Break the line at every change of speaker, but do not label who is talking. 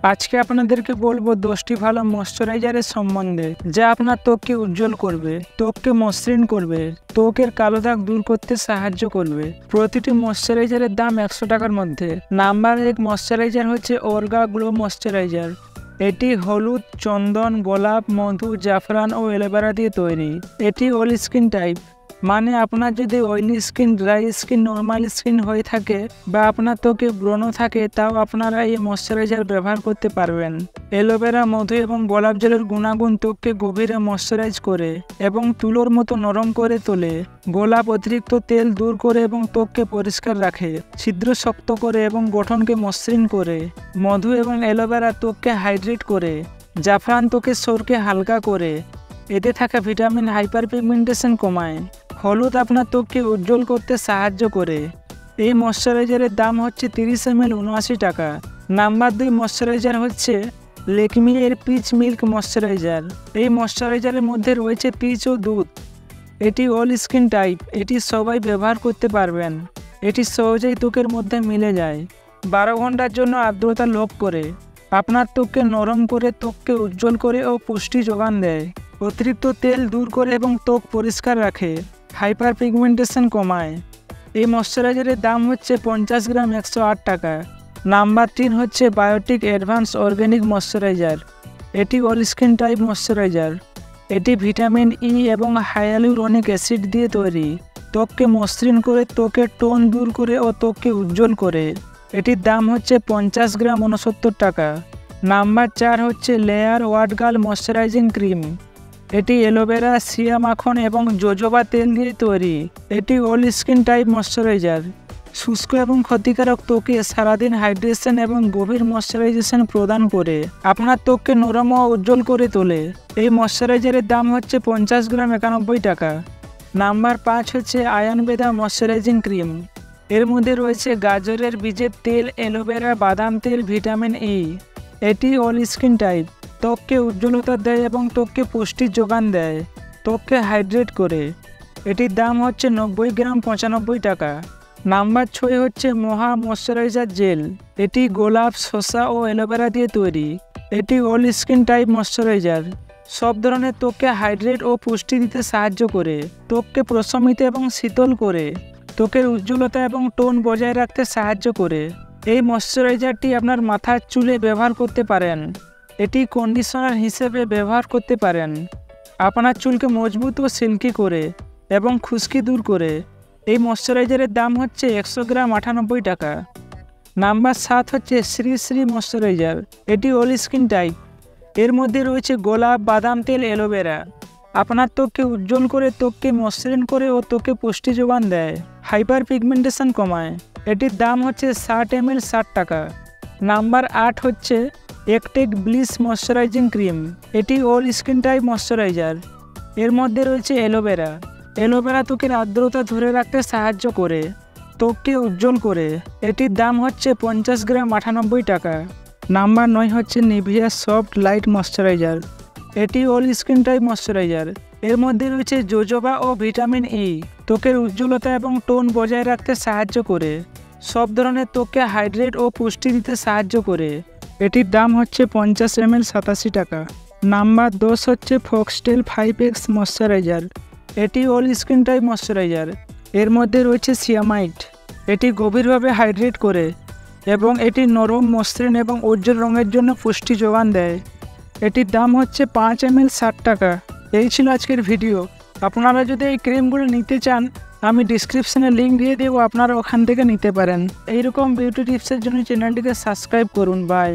আজকে আপনাদেরকে বলবো 10টি ভালো ময়শ্চারাইজারের সম্বন্ধে যা আপনার ত্বককে উজ্জ্বল করবে, ত্বককে মসৃণ করবে, ত্বকের কালো দাগ দূর করতে সাহায্য করবে। প্রতিটি ময়শ্চারাইজারের দাম 100 টাকার মধ্যে। নাম্বার 1 ময়শ্চারাইজার হচ্ছে অর্গা গ্লো ময়শ্চারাইজার। এটি হলুদ, চন্দন, গোলাপ, মধু, জাফরান ও অ্যালোভেরা দিয়ে তৈরি। এটি অল স্কিন টাইপ, মানে আপনার যদি oily skin, dry skin, normal skin হয়ে থাকে বা আপনার ত্বকে ব্রণ থাকে, তাও আপনারা এই ময়শ্চারাইজার ব্যবহার করতে পারবেন। অ্যালোভেরা, মধু এবং গোলাপ জলের গুণাগুণ ত্বককে গভীরে ময়শ্চারাইজ করে এবং তুলোর মতো নরম করে তোলে। গোলাপ অতিরিক্ত তেল দূর করে এবং ত্বককে পরিষ্কার রাখে, ছিদ্র শক্ত করে এবং গঠনকে মসৃণ করে। মধু এবং অ্যালোভেরা ত্বককে হাইড্রেট করে। জাফরান ত্বকের স্বরকে হালকা করে। এতে থাকা ভিটামিন হাইপার পিগমেন্টেশন কমায়। হলুদ আপনার ত্বককে উজ্জ্বল করতে সাহায্য করে। এই ময়শ্চারাইজারের দাম হচ্ছে 30 ml 79 টাকা। নাম্বার 2 ময়শ্চারাইজার হচ্ছে ল্যাকমি এর পিচ মিল্ক ময়শ্চারাইজার। এই ময়শ্চারাইজারের মধ্যে রয়েছে পিচ ও দুধ। এটি অল স্কিন টাইপ, এটি সবাই ব্যবহার করতে পারবেন। এটি সহজেই ত্বকের মধ্যে মিলে যায়। 12 ঘন্টার জন্য আর্দ্রতা লক করে। আপনার ত্বককে নরম করে, ত্বককে উজ্জ্বল করে ও পুষ্টি যোগান দেয়। অতিরিক্ত তেল দূর করে এবং ত্বক পরিষ্কার রাখে। হাইপার পিগমেন্টেশন কমায়। এই ময়শ্চারাইজারের দাম হচ্ছে 50 গ্রাম 108 টাকা। নাম্বার 3 হচ্ছে বায়োটিক অ্যাডভান্স অর্গ্যানিক ময়শ্চারাইজার। এটি অল স্কিন টাইপ ময়শ্চারাইজার। এটি ভিটামিন ই এবং হায়ালুরনিক অ্যাসিড দিয়ে তৈরি। ত্বককে মসৃণ করে, ত্বকের টোন দূর করে ও ত্বককে উজ্জ্বল করে। এটির দাম হচ্ছে 50 গ্রাম 69 টাকা। নাম্বার 4 হচ্ছে লেয়ার ওয়াট গার্ল ময়শ্চারাইজিং ক্রিম। এটি অ্যালোভেরা, সিয়া মাখন এবং জোজোবা তেল দিয়ে তৈরি। এটি অল স্কিন টাইপ ময়শ্চারাইজার। শুষ্ক এবং ক্ষতিকারক ত্বকে সারাদিন হাইড্রেশন এবং গভীর ময়শ্চারাইজেশন প্রদান করে আপনার ত্বককে নরম ও উজ্জ্বল করে তোলে। এই ময়শ্চারাইজারের দাম হচ্ছে 50 গ্রাম 91 টাকা। নাম্বার 5 হচ্ছে আয়নবেদা ময়শ্চারাইজিং ক্রিম। এর মধ্যে রয়েছে গাজরের বীজের তেল, অ্যালোভেরা, বাদাম তেল, ভিটামিন ই। এটি অল স্কিন টাইপ, ত্বককে উজ্জ্বলতা দেয় এবং ত্বককে পুষ্টির যোগান দেয়, ত্বককে হাইড্রেট করে। এটির দাম হচ্ছে 90 গ্রাম 95 টাকা। নাম্বার 6 হচ্ছে মহা ময়শ্চারাইজার জেল। এটি গোলাপ, শসা ও অ্যালোভেরা দিয়ে তৈরি। এটি অল স্কিন টাইপ ময়শ্চারাইজার। সব ধরনের ত্বককে হাইড্রেট ও পুষ্টি দিতে সাহায্য করে, ত্বককে প্রশমিত এবং শীতল করে, ত্বকের উজ্জ্বলতা এবং টোন বজায় রাখতে সাহায্য করে। এই ময়শ্চারাইজারটি আপনার মাথার চুলে ব্যবহার করতে পারেন। এটি কন্ডিশনার হিসেবে ব্যবহার করতে পারেন। আপনার চুলকে মজবুত ও সিল্কি করে এবং খুশকি দূর করে। এই ময়শ্চারাইজারের দাম হচ্ছে 100 গ্রাম 98 টাকা। নাম্বার 7 হচ্ছে শ্রী শ্রী ময়শ্চারাইজার। এটি অল স্কিন টাইপ। এর মধ্যে রয়েছে গোলাপ, বাদাম তেল, অ্যালোভেরা। আপনার ত্বককে উজ্জ্বল করে, ত্বককে মসৃণ করে ও ত্বকে পুষ্টি যোগান দেয়। হাইপার পিগমেন্টেশন কমায়। এটির দাম হচ্ছে 60 ml 60 টাকা। নাম্বার 8 হচ্ছে একটেক ব্লিস ময়শ্চারাইজিং ক্রিম। এটি অল স্কিন টাইপ ময়শ্চারাইজার। এর মধ্যে রয়েছে অ্যালোভেরা। অ্যালোভেরা ত্বকের আর্দ্রতা ধরে রাখতে সাহায্য করে, ত্বককে উজ্জ্বল করে। এটির দাম হচ্ছে 50 গ্রাম 98 টাকা। নাম্বার 9 হচ্ছে নিভিয়া সফট লাইট ময়শ্চারাইজার। এটি অল স্কিন টাইপ ময়শ্চারাইজার। এর মধ্যে রয়েছে জোজোবা ও ভিটামিন ই। ত্বকের উজ্জ্বলতা এবং টোন বজায় রাখতে সাহায্য করে, সব ধরনের ত্বককে হাইড্রেট ও পুষ্টি দিতে সাহায্য করে। এটির দাম হচ্ছে 50 ml 87 টাকা। নাম্বার 10 হচ্ছে ফক্সটেল 5x ময়শ্চারাইজার। এটি অল স্কিন টাইপ ময়শ্চারাইজার। এর মধ্যে রয়েছে সিয়ামাইড। এটি গভীরভাবে হাইড্রেট করে এবং এটি নরম, মসৃণ এবং উজ্জ্বল রঙের জন্য পুষ্টি যোগান দেয়। এটির দাম হচ্ছে 5 ml 60 টাকা। এই ছিল আজকের ভিডিও। আপনারা যদি এই ক্রিমগুলো নিতে চান, আমি ডিসক্রিপশনে লিঙ্ক দিয়ে দেবো, আপনারা ওখান থেকে নিতে পারেন। এইরকম বিউটি টিপসের জন্য চ্যানেলটিকে সাবস্ক্রাইব করুন। বাই।